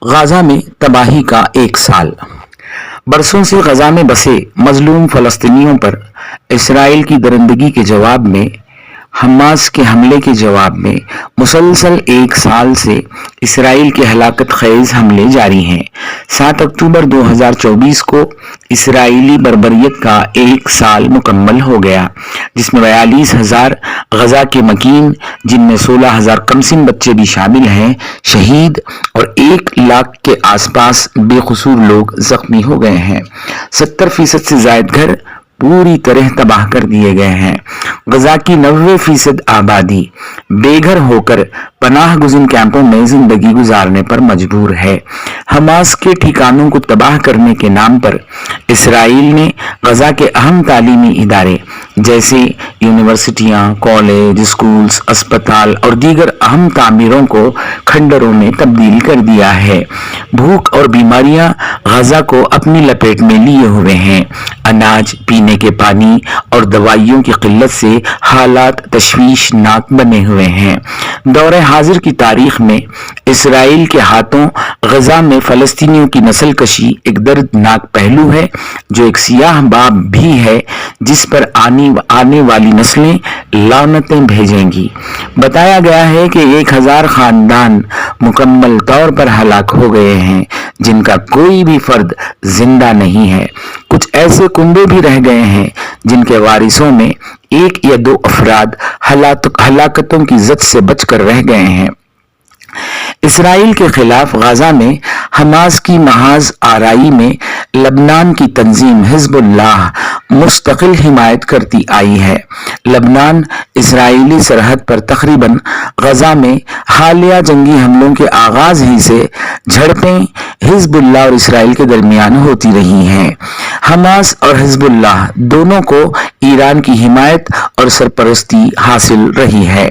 غزہ میں تباہی کا ایک سال۔ برسوں سے غزہ میں بسے مظلوم فلسطینیوں پر اسرائیل کی درندگی کے جواب میں، حماس کے حملے کے جواب میں مسلسل ایک سال سے اسرائیل کے ہلاکت خیز حملے جاری ہیں۔ 7 اکتوبر 2024 کو اسرائیلی بربریت کا ایک سال مکمل ہو گیا، جس میں 42,000 غزہ کے مکین، جن میں 16,000 کمسن بچے بھی شامل ہیں، شہید اور 1 لاکھ کے آس پاس بے قصور لوگ زخمی ہو گئے ہیں۔ 70% سے زائد گھر پوری طرح تباہ کر دیے گئے ہیں۔ غزہ کی 90% آبادی بے گھر ہو کر پناہ گزین کیمپوں میں زندگی گزارنے پر مجبور ہے۔ حماس کے ٹھکانوں کو تباہ کرنے کے نام پر اسرائیل نے غزہ کے اہم تعلیمی ادارے جیسے یونیورسٹیاں، کالج، اسکولز، اسپتال اور دیگر اہم تعمیروں کو کھنڈروں میں تبدیل کر دیا ہے۔ بھوک اور بیماریاں غزہ کو اپنی لپیٹ میں لیے ہوئے ہیں۔ اناج، پینے کے پانی اور دوائیوں کی قلت سے حالات تشویشناک بنے ہوئے ہیں۔ دور حاضر کی تاریخ میں اسرائیل کے ہاتھوں غزہ میں فلسطینیوں کی نسل کشی ایک دردناک پہلو ہے، جو ایک سیاہ باب بھی ہے جس پر آنے والی نسلیں لعنتیں بھیجیں گی۔ بتایا گیا ہے کہ 1,000 خاندان مکمل طور پر ہلاک ہو گئے ہیں، جن کا کوئی بھی فرد زندہ نہیں ہے۔ کچھ ایسے کنبے بھی رہ گئے ہیں جن کے وارثوں میں 1 یا 2 افراد ہلاکتوں کی زد سے بچ کر رہ گئے ہیں۔ اسرائیل کے خلاف غزہ میں حماس کی محاذ آرائی میں لبنان کی تنظیم حزب اللہ مستقل حمایت کرتی آئی ہے۔ لبنان اسرائیلی سرحد پر تقریباً غزہ میں حالیہ جنگی حملوں کے آغاز ہی سے جھڑپیں حزب اللہ اور اسرائیل کے درمیان ہوتی رہی ہیں۔ حماس اور حزب اللہ دونوں کو ایران کی حمایت اور سرپرستی حاصل رہی ہے۔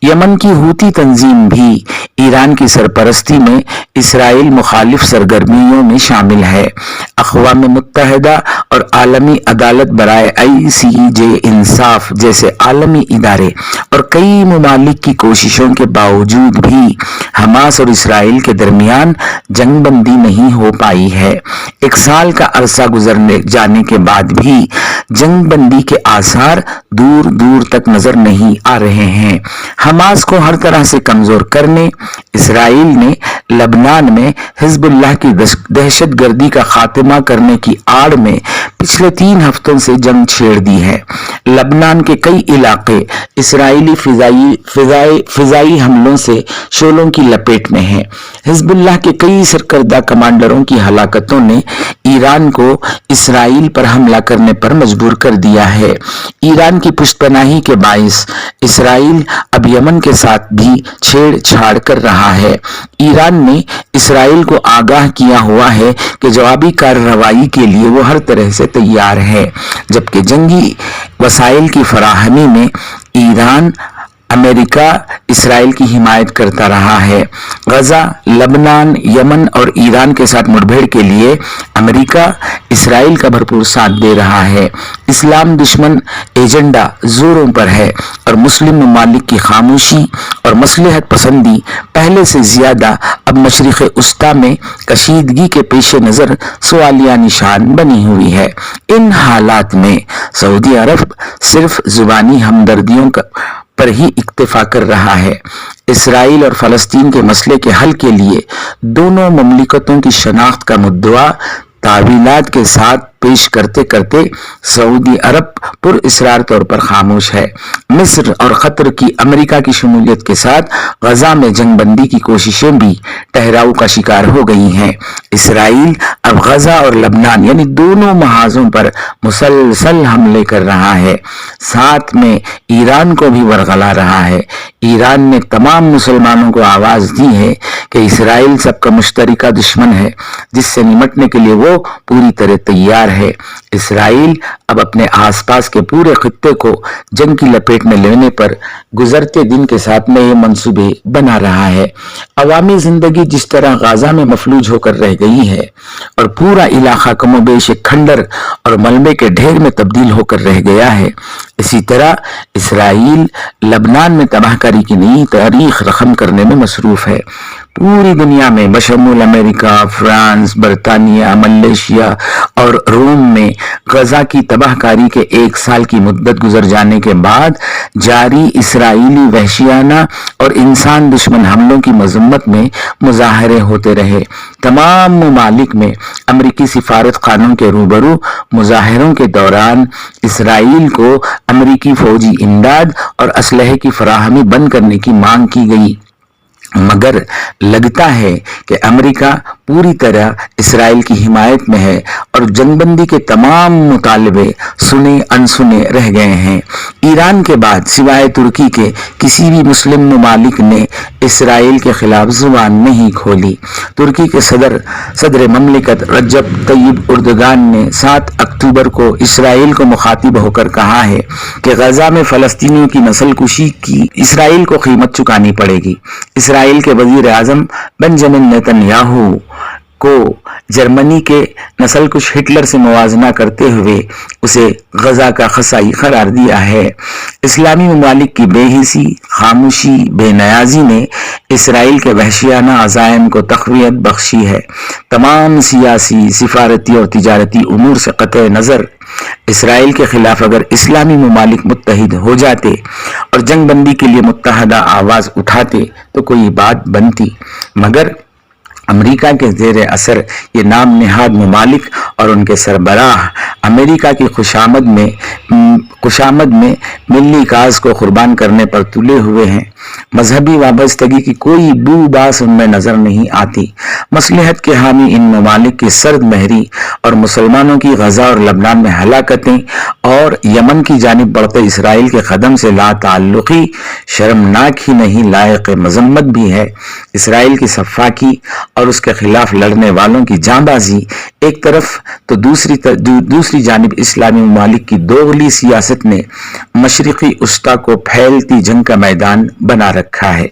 یمن کی حوثی تنظیم بھی ایران کی سرپرستی میں اسرائیل مخالف سرگرمیوں میں شامل ہے۔ اقوام متحدہ اور عالمی عدالت برائے ICJ انصاف جیسے عالمی ادارے اور کئی ممالک کی کوششوں کے باوجود بھی حماس اور اسرائیل کے درمیان جنگ بندی نہیں ہو پائی ہے۔ 1 سال کا عرصہ گزرنے جانے کے بعد بھی جنگ بندی کے آثار دور دور تک نظر نہیں آ رہے ہیں۔ حماس کو ہر طرح سے کمزور کرنے اسرائیل نے لبنان میں حزب اللہ کی دہشت گردی کا خاتمہ کرنے کی آڑ میں پچھلے 3 ہفتوں سے جنگ چھیڑ دی ہے۔ لبنان کے کئی علاقے اسرائیلی فضائی حملوں سے شعلوں کی لپیٹ میں ہیں۔ حزب اللہ کے کئی سرکردہ کمانڈروں کی ہلاکتوں نے ایران کو اسرائیل پر حملہ کرنے پر مجبور کر دیا ہے۔ ایران کی پشت پناہی کے باعث اسرائیل اب یمن کے ساتھ بھی چھیڑ چھاڑ کر رہا ہے۔ ایران نے اسرائیل کو آگاہ کیا ہوا ہے کہ جوابی کارروائی کے لیے وہ ہر طرح سے تیار ہے، جبکہ جنگی وسائل کی فراہمی میں ایران امریکہ اسرائیل کی حمایت کرتا رہا ہے۔ غزہ، لبنان، یمن اور ایران کے ساتھ مڑبھیڑ کے لیے امریکہ اسرائیل کا بھرپور ساتھ دے رہا ہے۔ اسلام دشمن ایجنڈا زوروں پر ہے اور مسلم ممالک کی خاموشی اور مصلحت پسندی پہلے سے زیادہ اب مشرق وسطی میں کشیدگی کے پیش نظر سوالیہ نشان بنی ہوئی ہے۔ ان حالات میں سعودی عرب صرف زبانی ہمدردیوں پر ہی اکتفا کر رہا ہے۔ اسرائیل اور فلسطین کے مسئلے کے حل کے لیے دونوں مملکتوں کی شناخت کا مدعا تعویلات کے ساتھ پیش کرتے کرتے سعودی عرب پر اصرار طور پر خاموش ہے۔ مصر اور قطر کی امریکہ کی شمولیت کے ساتھ غزہ میں جنگ بندی کی کوششیں بھی ٹھہراؤ کا شکار ہو گئی ہیں۔ اسرائیل اب غزہ اور لبنان یعنی دونوں محاذوں پر مسلسل حملے کر رہا ہے، ساتھ میں ایران کو بھی ورغلا رہا ہے۔ ایران نے تمام مسلمانوں کو آواز دی ہے کہ اسرائیل سب کا مشترکہ دشمن ہے، جس سے نمٹنے کے لیے وہ پوری طرح تیار ہے۔ اسرائیل اب اپنے آس پاس کے پورے خطے کو جنگ کی لپیٹ میں لینے پر گزرتے دن کے ساتھ نئے منصوبے بنا رہا ہے۔ عوامی زندگی جس طرح غزہ میں مفلوج ہو کر رہ گئی ہے اور پورا علاقہ کم و بیش ایک کھنڈر اور ملبے کے ڈھیر میں تبدیل ہو کر رہ گیا ہے، اسی طرح اسرائیل لبنان میں تباہ کاری کی نئی تاریخ رقم کرنے میں مصروف ہے۔ پوری دنیا میں بشمول امریکہ، فرانس، برطانیہ، ملیشیا اور روم میں غزہ کی تباہ کاری کے 1 سال کی مدت گزر جانے کے بعد جاری اسرائیلی وحشیانہ اور انسان دشمن حملوں کی مذمت میں مظاہرے ہوتے رہے۔ تمام ممالک میں امریکی سفارت خانوں کے روبرو مظاہروں کے دوران اسرائیل کو امریکی فوجی امداد اور اسلحے کی فراہمی بند کرنے کی مانگ کی گئی، مگر لگتا ہے کہ امریکہ پوری طرح اسرائیل کی حمایت میں ہے اور جنگ بندی کے تمام مطالبے سنے انسنے رہ گئے ہیں۔ ایران کے بعد سوائے ترکی کے کسی بھی مسلم ممالک نے اسرائیل کے خلاف زبان نہیں کھولی۔ ترکی کے صدر مملکت رجب طیب اردگان نے 7 اکتوبر کو اسرائیل کو مخاطب ہو کر کہا ہے کہ غزہ میں فلسطینیوں کی نسل کشی کی اسرائیل کو قیمت چکانی پڑے گی۔ اسرائیل کے وزیر اعظم بنجامن نیتن یاہو کو جرمنی کے نسل کش ہٹلر سے موازنہ کرتے ہوئے اسے غزہ کا قصائی قرار دیا ہے۔ اسلامی ممالک کی بے حسی، خاموشی، بے نیازی نے اسرائیل کے وحشیانہ عزائم کو تقویت بخشی ہے۔ تمام سیاسی، سفارتی اور تجارتی امور سے قطع نظر اسرائیل کے خلاف اگر اسلامی ممالک متحد ہو جاتے اور جنگ بندی کے لیے متحدہ آواز اٹھاتے تو کوئی بات بنتی، مگر امریکہ کے زیر اثر یہ نام نہاد ممالک اور ان کے سربراہ امریکہ کی خوشامد میں ملی کاز کو قربان کرنے پر تلے ہوئے ہیں۔ مذہبی وابستگی کی کوئی بو باس ان میں نظر نہیں آتی۔ مصلحت کے حامی ان ممالک کی سرد مہری اور مسلمانوں کی غزہ اور لبنان میں ہلاکتیں اور یمن کی جانب بڑھتے اسرائیل کے قدم سے لا تعلقی شرمناک ہی نہیں لائق مذمت بھی ہے۔ اسرائیل کی سفاکی اور اس کے خلاف لڑنے والوں کی جاں بازی ایک طرف تو دوسری جانب اسلامی ممالک کی دوغلی سیاست نے مشرقی وسطی کو پھیلتی جنگ کا میدان بنا رکھا ہے۔